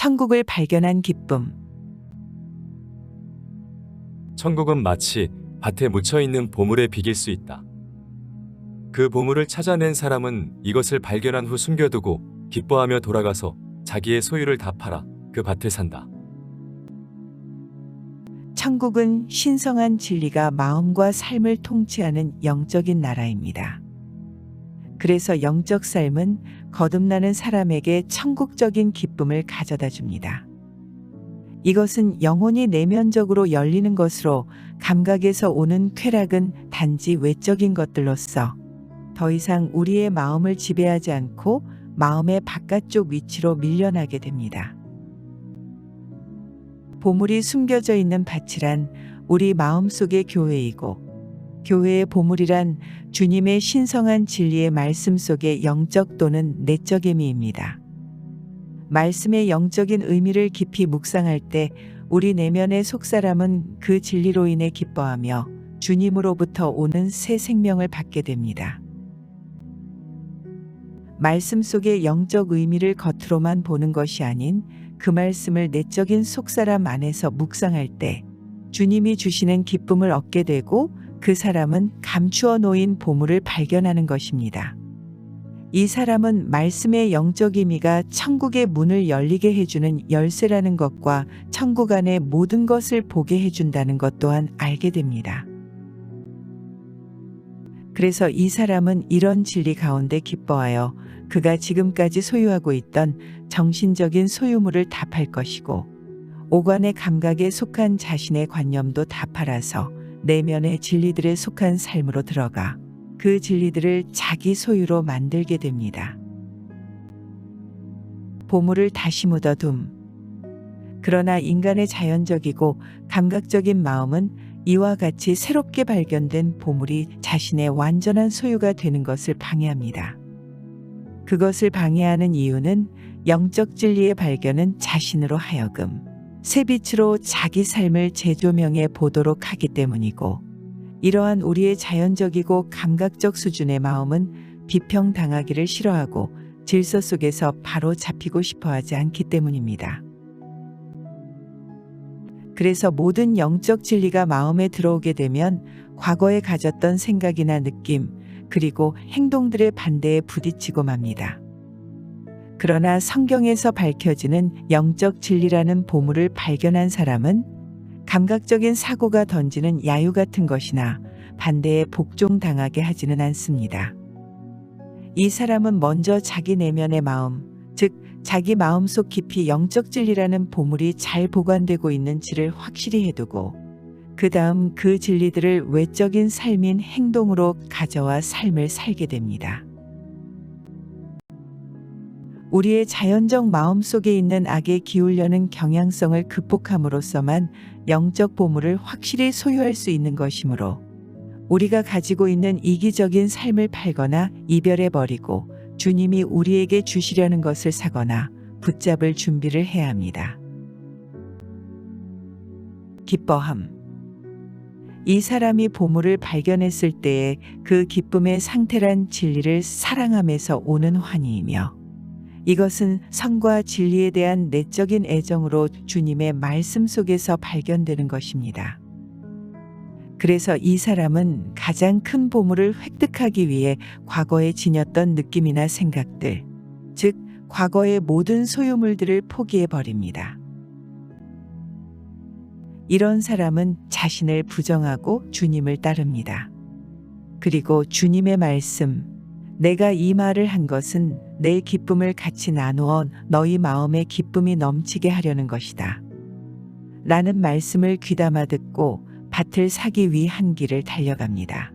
천국을 발견한 기쁨. 천국은 마치 밭에 묻혀 있는 보물에 비길 수 있다. 그 보물을 찾아낸 사람은 이것을 발견한 후 숨겨두고 기뻐하며 돌아가서 자기의 소유를 다 팔아 그 밭을 산다. 천국은 신성한 진리가 마음과 삶을 통치하는 영적인 나라입니다. 그래서 영적 삶은 거듭나는 사람에게 천국적인 기쁨을 가져다 줍니다. 이것은 영혼이 내면적으로 열리는 것으로 감각에서 오는 쾌락은 단지 외적인 것들로서 더 이상 우리의 마음을 지배하지 않고 마음의 바깥쪽 위치로 밀려나게 됩니다. 보물이 숨겨져 있는 밭이란 우리 마음속의 교회이고, 교회의 보물이란 주님의 신성한 진리의 말씀 속의 영적 또는 내적 의미입니다. 말씀의 영적인 의미를 깊이 묵상할 때 우리 내면의 속사람은 그 진리로 인해 기뻐하며 주님으로부터 오는 새 생명을 받게 됩니다. 말씀 속의 영적 의미를 겉으로만 보는 것이 아닌 그 말씀을 내적인 속사람 안에서 묵상할 때 주님이 주시는 기쁨을 얻게 되고 그 사람은 감추어 놓인 보물을 발견하는 것입니다. 이 사람은 말씀의 영적 의미가 천국의 문을 열리게 해주는 열쇠라는 것과 천국 안의 모든 것을 보게 해준다는 것 또한 알게 됩니다. 그래서 이 사람은 이런 진리 가운데 기뻐하여 그가 지금까지 소유하고 있던 정신적인 소유물을 다 팔 것이고, 오관의 감각에 속한 자신의 관념도 다 팔아서 내면의 진리들에 속한 삶으로 들어가 그 진리들을 자기 소유로 만들게 됩니다. 보물을 다시 묻어둠. 그러나 인간의 자연적이고 감각적인 마음은 이와 같이 새롭게 발견된 보물이 자신의 완전한 소유가 되는 것을 방해합니다. 그것을 방해하는 이유는 영적 진리의 발견은 자신으로 하여금 새 빛으로 자기 삶을 재조명해 보도록 하기 때문이고, 이러한 우리의 자연적이고 감각적 수준의 마음은 비평당하기를 싫어하고 질서 속에서 바로 잡히고 싶어 하지 않기 때문입니다. 그래서 모든 영적 진리가 마음에 들어오게 되면 과거에 가졌던 생각이나 느낌, 그리고 행동들의 반대에 부딪히고 맙니다. 그러나 성경에서 밝혀지는 영적 진리라는 보물을 발견한 사람은 감각적인 사고가 던지는 야유 같은 것이나 반대에 복종당하게 하지는 않습니다. 이 사람은 먼저 자기 내면의 마음, 즉 자기 마음속 깊이 영적 진리라는 보물이 잘 보관되고 있는지를 확실히 해두고, 그 다음 그 진리들을 외적인 삶인 행동으로 가져와 삶을 살게 됩니다. 우리의 자연적 마음 속에 있는 악에 기울려는 경향성을 극복함으로써만 영적 보물을 확실히 소유할 수 있는 것이므로, 우리가 가지고 있는 이기적인 삶을 팔거나 이별해버리고 주님이 우리에게 주시려는 것을 사거나 붙잡을 준비를 해야 합니다. 기뻐함. 이 사람이 보물을 발견했을 때의 그 기쁨의 상태란 진리를 사랑함에서 오는 환희이며, 이것은 성과 진리에 대한 내적인 애정으로 주님의 말씀 속에서 발견되는 것입니다. 그래서 이 사람은 가장 큰 보물을 획득하기 위해 과거에 지녔던 느낌이나 생각들, 즉 과거의 모든 소유물들을 포기해 버립니다. 이런 사람은 자신을 부정하고 주님을 따릅니다. 그리고 주님의 말씀, 내가 이 말을 한 것은 내 기쁨을 같이 나누어 너희 마음에 기쁨이 넘치게 하려는 것이다. 라는 말씀을 귀담아 듣고 밭을 사기 위한 길을 달려갑니다.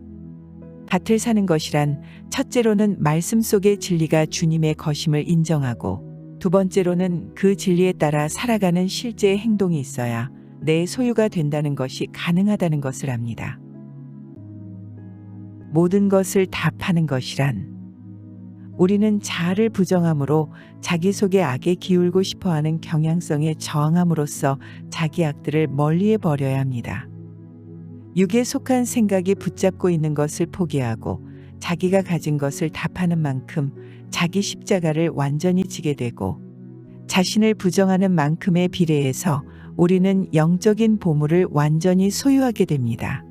밭을 사는 것이란 첫째로는 말씀 속의 진리가 주님의 것임을 인정하고, 두 번째로는 그 진리에 따라 살아가는 실제의 행동이 있어야 내 소유가 된다는 것이 가능하다는 것을 압니다. 모든 것을 다 파는 것이란, 우리는 자아를 부정함으로 자기 속의 악에 기울고 싶어하는 경향성에 저항함으로써 자기 악들을 멀리해 버려야 합니다. 육에 속한 생각이 붙잡고 있는 것을 포기하고 자기가 가진 것을 다 파는 만큼 자기 십자가를 완전히 지게 되고, 자신을 부정하는 만큼에 비례해서 우리는 영적인 보물을 완전히 소유하게 됩니다.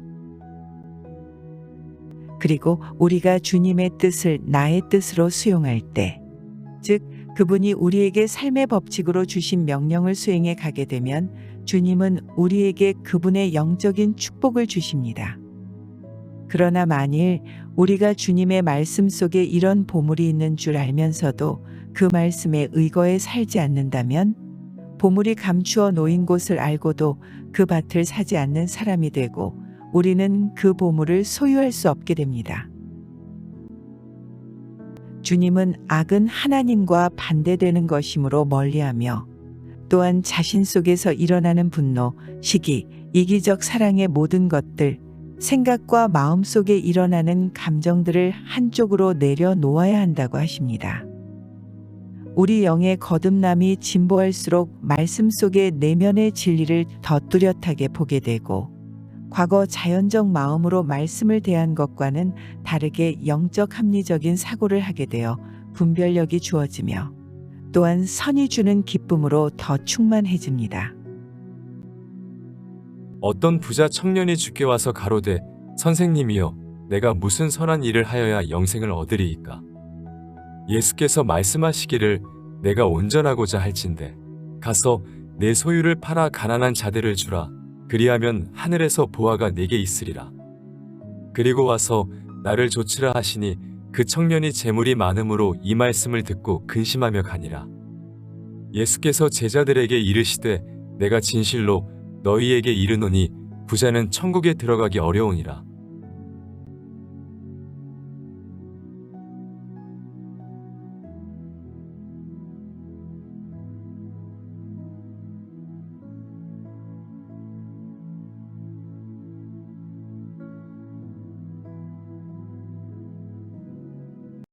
그리고 우리가 주님의 뜻을 나의 뜻으로 수용할 때, 즉 그분이 우리에게 삶의 법칙으로 주신 명령을 수행해 가게 되면 주님은 우리에게 그분의 영적인 축복을 주십니다. 그러나 만일 우리가 주님의 말씀 속에 이런 보물이 있는 줄 알면서도 그 말씀에 의거해 살지 않는다면 보물이 감추어 놓인 곳을 알고도 그 밭을 사지 않는 사람이 되고 우리는 그 보물을 소유할 수 없게 됩니다. 주님은 악은 하나님과 반대되는 것이므로 멀리하며 또한 자신 속에서 일어나는 분노, 시기, 이기적 사랑의 모든 것들, 생각과 마음 속에 일어나는 감정들을 한쪽으로 내려놓아야 한다고 하십니다. 우리 영의 거듭남이 진보할수록 말씀 속의 내면의 진리를 더 뚜렷하게 보게 되고 과거 자연적 마음으로 말씀을 대한 것과는 다르게 영적 합리적인 사고를 하게 되어 분별력이 주어지며 또한 선이 주는 기쁨으로 더 충만해집니다. 어떤 부자 청년이 주께 와서 가로되 선생님이여 내가 무슨 선한 일을 하여야 영생을 얻으리이까. 예수께서 말씀하시기를 내가 온전하고자 할진대 가서 내 소유를 팔아 가난한 자들을 주라. 그리하면 하늘에서 보화가 내게 있으리라. 그리고 와서 나를 조치라 하시니 그 청년이 재물이 많음으로 이 말씀을 듣고 근심하며 가니라. 예수께서 제자들에게 이르시되 내가 진실로 너희에게 이르노니 부자는 천국에 들어가기 어려우니라.